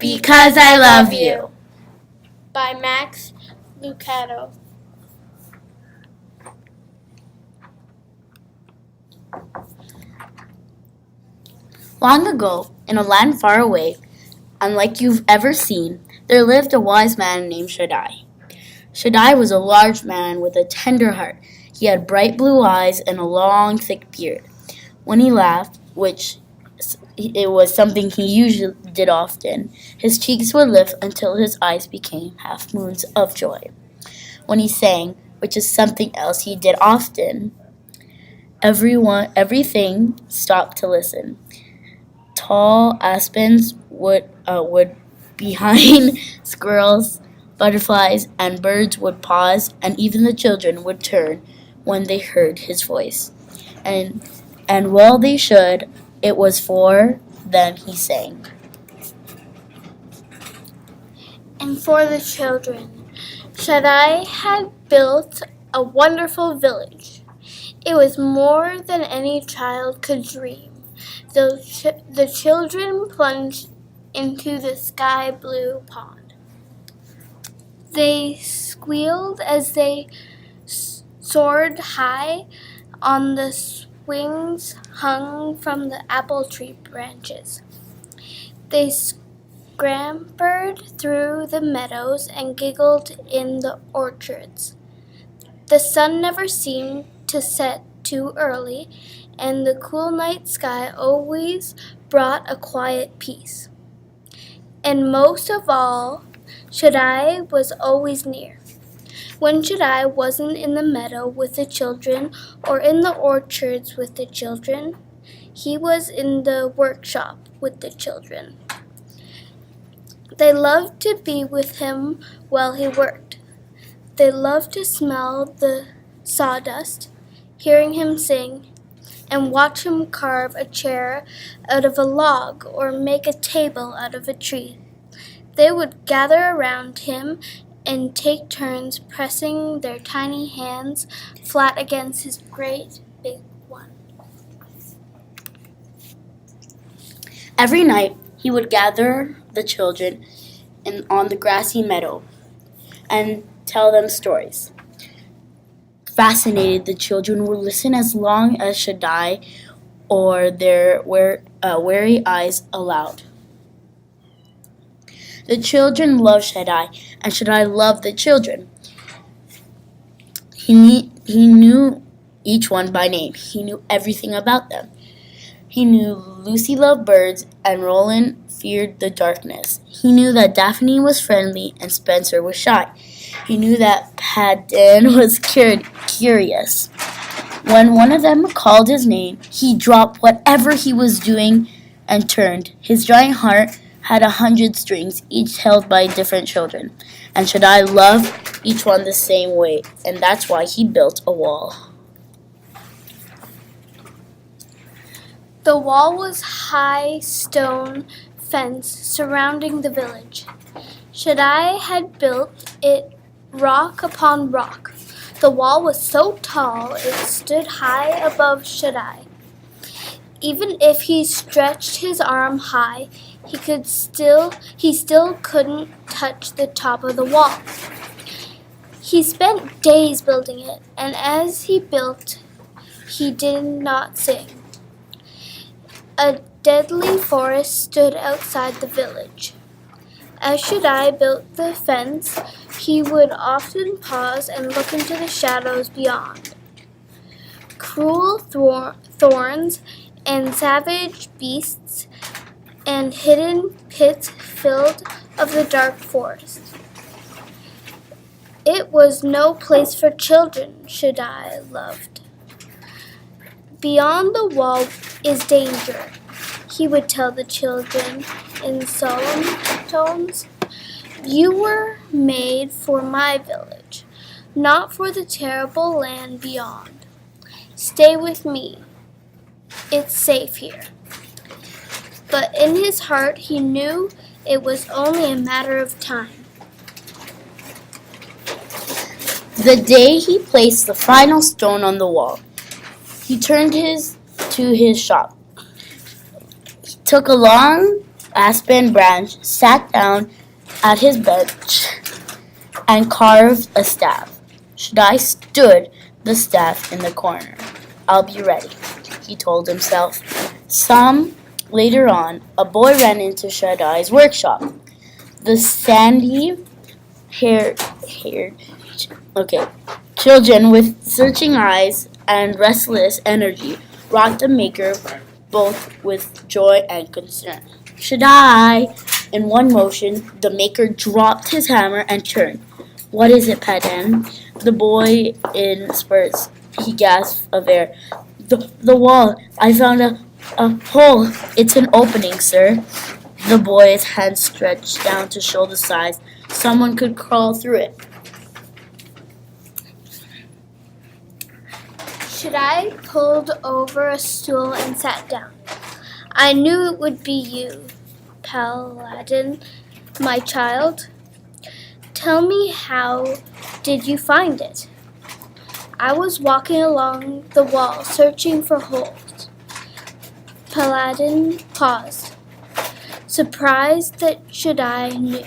Because I Love You by Max Lucado. Long ago, in a land far away, unlike you've ever seen, there lived a wise man named Shaddai. Shaddai was a large man with a tender heart. He had bright blue eyes and a long, thick beard. When he laughed, which it was something he usually did often, his cheeks would lift until his eyes became half moons of joy. When he sang, which is something else he did often, everything stopped to listen. Tall aspens would behind squirrels, butterflies, and birds would pause, and even the children would turn when they heard his voice. And well they should, it was for them he sang. And for the children, Shaddai had built a wonderful village. It was more than any child could dream. The children plunged into the sky blue pond. They squealed as they soared high on the swings hung from the apple tree branches. They scampered through the meadows and giggled in the orchards. The sun never seemed to set too early, and the cool night sky always brought a quiet peace. And most of all, Shaddai was always near. When Shaddai wasn't in the meadow with the children or in the orchards with the children, he was in the workshop with the children. They loved to be with him while he worked. They loved to smell the sawdust, hearing him sing, and watch him carve a chair out of a log or make a table out of a tree. They would gather around him and take turns pressing their tiny hands flat against his great big one. Every night he would gather the children on the grassy meadow and tell them stories. Fascinated, the children would listen as long as Shaddai or their weary eyes allowed. The children loved Shaddai, and Shaddai loved the children. He knew each one by name. He knew everything about them. He knew Lucy loved birds, and Roland feared the darkness. He knew that Daphne was friendly, and Spencer was shy. He knew that Paddin was curious. When one of them called his name, he dropped whatever he was doing and turned. His giant heart had 100 strings, each held by different children. And Shaddai loved each one the same way, and that's why he built a wall. The wall was high stone fence surrounding the village. Shaddai had built it rock upon rock. The wall was so tall it stood high above Shaddai. Even if he stretched his arm high, he still couldn't touch the top of the wall. He spent days building it, and as he built, he did not sing. A deadly forest stood outside the village. As Shaddai built the fence, he would often pause and look into the shadows beyond. Cruel thorns and savage beasts and hidden pits filled of the dark forest. It was no place for children, Shaddai loved. Beyond the wall is danger, he would tell the children in solemn tones. You were made for my village, not for the terrible land beyond. Stay with me. It's safe here. But in his heart he knew it was only a matter of time. The day he placed the final stone on the wall, he turned to his shop. He took a long aspen branch, sat down at his bench and carved a staff. Shaddai stood the staff in the corner. I'll be ready, he told himself. Some later on, a boy ran into Shaddai's workshop. The sandy haired children with searching eyes and restless energy rocked the maker both with joy and concern. Shaddai! In one motion, the maker dropped his hammer and turned. What is it, Padan? The boy in spurts. He gasped of air. The wall. I found a hole. It's an opening, sir. The boy's hand stretched down to show the size. Someone could crawl through it. Shaddai pulled over a stool and sat down. I knew it would be you, Paladin, my child. Tell me, how did you find it? I was walking along the wall, searching for holes. Paladin paused, surprised that Shaddai knew.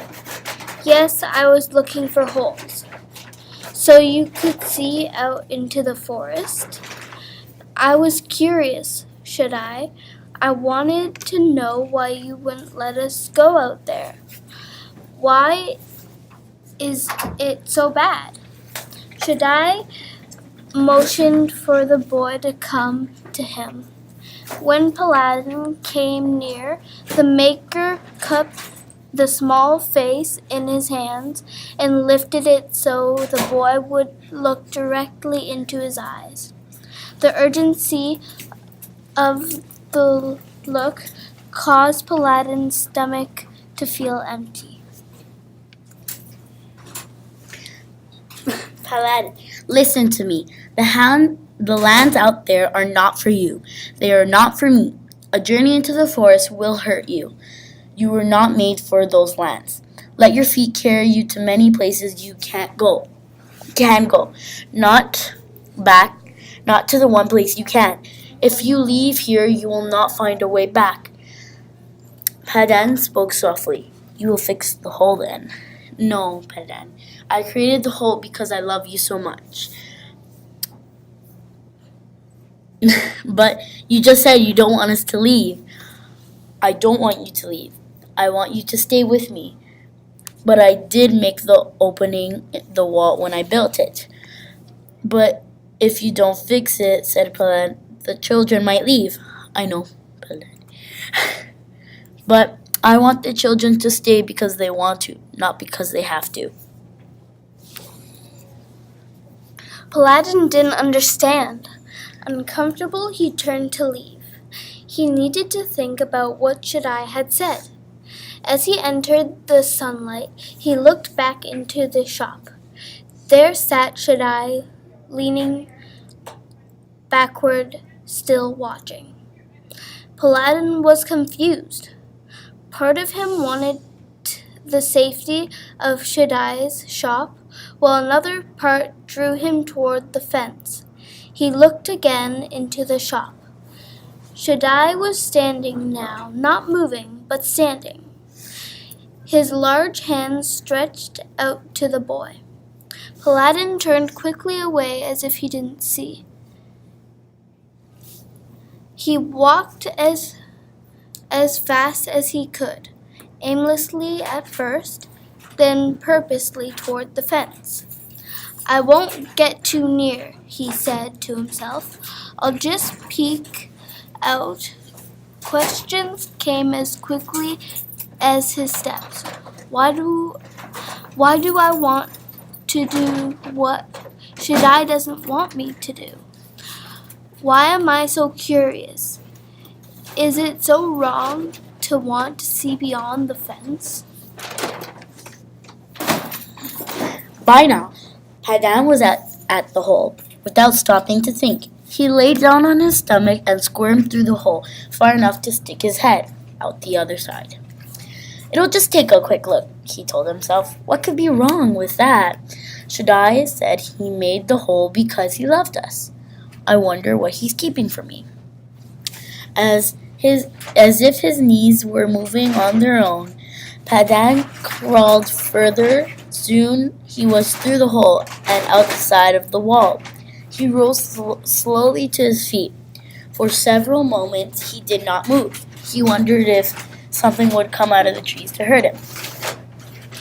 Yes, I was looking for holes. So you could see out into the forest? I was curious, Shaddai. I wanted to know why you wouldn't let us go out there. Why is it so bad? Shaddai motioned for the boy to come to him. When Paladin came near, the maker cupped the small face in his hands and lifted it so the boy would look directly into his eyes. The urgency of the look caused Paladin's stomach to feel empty. Paladin, listen to me. The lands out there are not for you. They are not for me. A journey into the forest will hurt you. You were not made for those lands. Let your feet carry you to many places you can't go. Not back, not to the one place you can. If you leave here, you will not find a way back. Padan spoke softly. You will fix the hole then. No, Padan. I created the hole because I love you so much. But you just said you don't want us to leave. I don't want you to leave. I want you to stay with me. But I did make the opening in the wall when I built it. But if you don't fix it, said Paladin, the children might leave. I know, Paladin. But I want the children to stay because they want to, not because they have to. Paladin didn't understand. Uncomfortable, he turned to leave. He needed to think about what Shaddai had said. As he entered the sunlight, he looked back into the shop. There sat Shaddai, leaning backward, still watching. Paladin was confused. Part of him wanted the safety of Shaddai's shop, while another part drew him toward the fence. He looked again into the shop. Shaddai was standing now, not moving, but standing. His large hands stretched out to the boy. Paladin turned quickly away as if he didn't see. He walked as fast as he could, aimlessly at first, then purposely toward the fence. I won't get too near, he said to himself. I'll just peek out. Questions came as quickly as his steps. Why do I want to do what Shaddai doesn't want me to do? Why am I so curious? Is it so wrong to want to see beyond the fence? By now, Padan was at the hole. Without stopping to think, he lay down on his stomach and squirmed through the hole far enough to stick his head out the other side. It'll just take a quick look, he told himself. What could be wrong with that? Shaddai said he made the hole because he loved us. I wonder what he's keeping from me. As As if his knees were moving on their own. Padan crawled further. Soon he was through the hole and out the side of the wall. He rose slowly to his feet. For several moments he did not move. He wondered if something would come out of the trees to hurt him.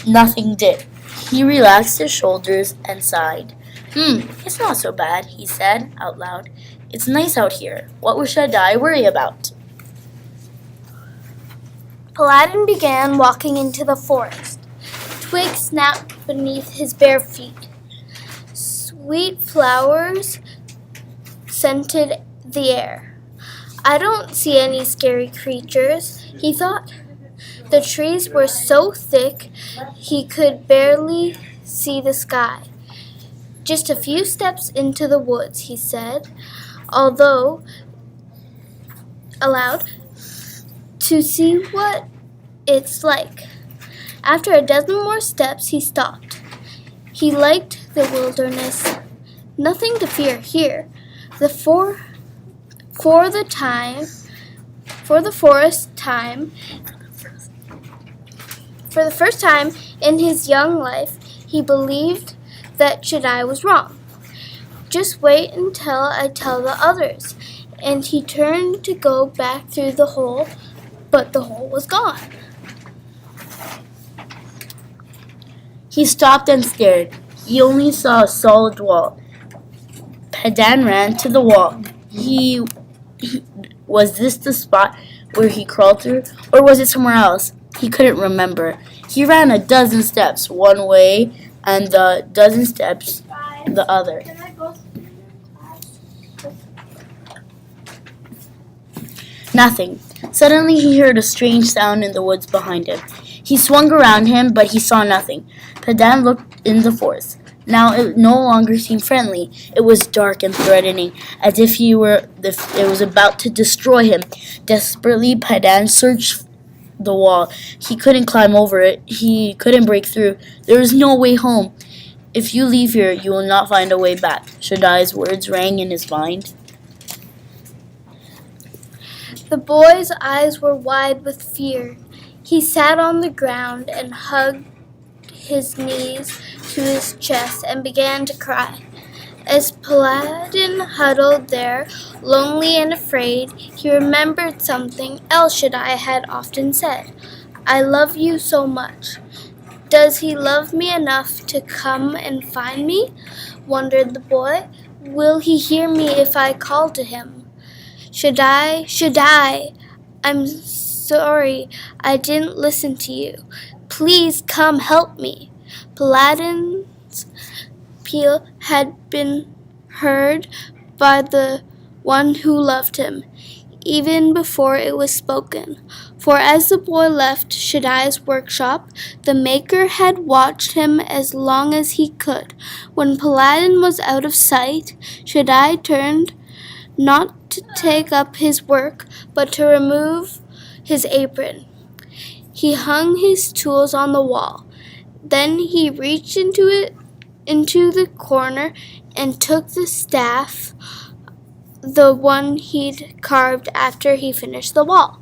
Nothing did. He relaxed his shoulders and sighed. It's not so bad, he said out loud. It's nice out here. What should I worry about? Paladin began walking into the forest. Twigs snapped beneath his bare feet. Sweet flowers scented the air. I don't see any scary creatures, he thought. The trees were so thick he could barely see the sky. Just a few steps into the woods, he said, although aloud, to see what it's like. After a dozen more steps, he stopped. He liked the wilderness. Nothing to fear here. For the first time in his young life, he believed that Shaddai was wrong. Just wait until I tell the others. And he turned to go back through the hole, but the hole was gone. He stopped and stared. He only saw a solid wall. Padan ran to the wall. Was this the spot where he crawled through, or was it somewhere else? He couldn't remember. He ran a dozen steps one way and a dozen steps the other. Nothing. Suddenly he heard a strange sound in the woods behind him. He swung around him, but he saw nothing. Padan looked in the forest. Now it no longer seemed friendly. It was dark and threatening, as if it was about to destroy him. Desperately, Padan searched the wall. He couldn't climb over it. He couldn't break through. There is no way home. If you leave here, you will not find a way back. Shaddai's words rang in his mind. The boy's eyes were wide with fear. He sat on the ground and hugged his knees to his chest and began to cry. As Paladin huddled there, lonely and afraid, he remembered something else Shaddai had often said. I love you so much. Does he love me enough to come and find me? Wondered the boy. Will he hear me if I call to him? Shaddai, I'm sorry I didn't listen to you. Please come help me. Paladin's appeal had been heard by the one who loved him, even before it was spoken. For as the boy left Shaddai's workshop, the maker had watched him as long as he could. When Paladin was out of sight, Shaddai turned, not to take up his work, but to remove his apron. He hung his tools on the wall. Then he reached into the corner and took the staff, the one he'd carved after he finished the wall.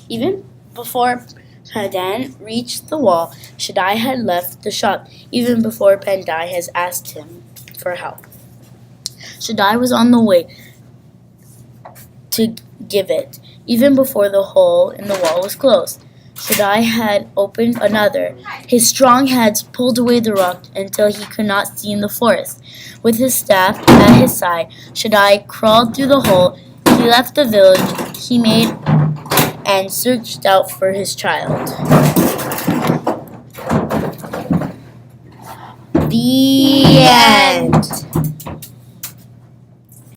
Even before Padan reached the wall, Shaddai had left the shop, even before Pandai had asked him for help. Shaddai was on the way to give it, even before the hole in the wall was closed. Shaddai had opened another. His strong hands pulled away the rock until he could not see in the forest. With his staff at his side, Shaddai crawled through the hole. He left the village he made and searched out for his child. The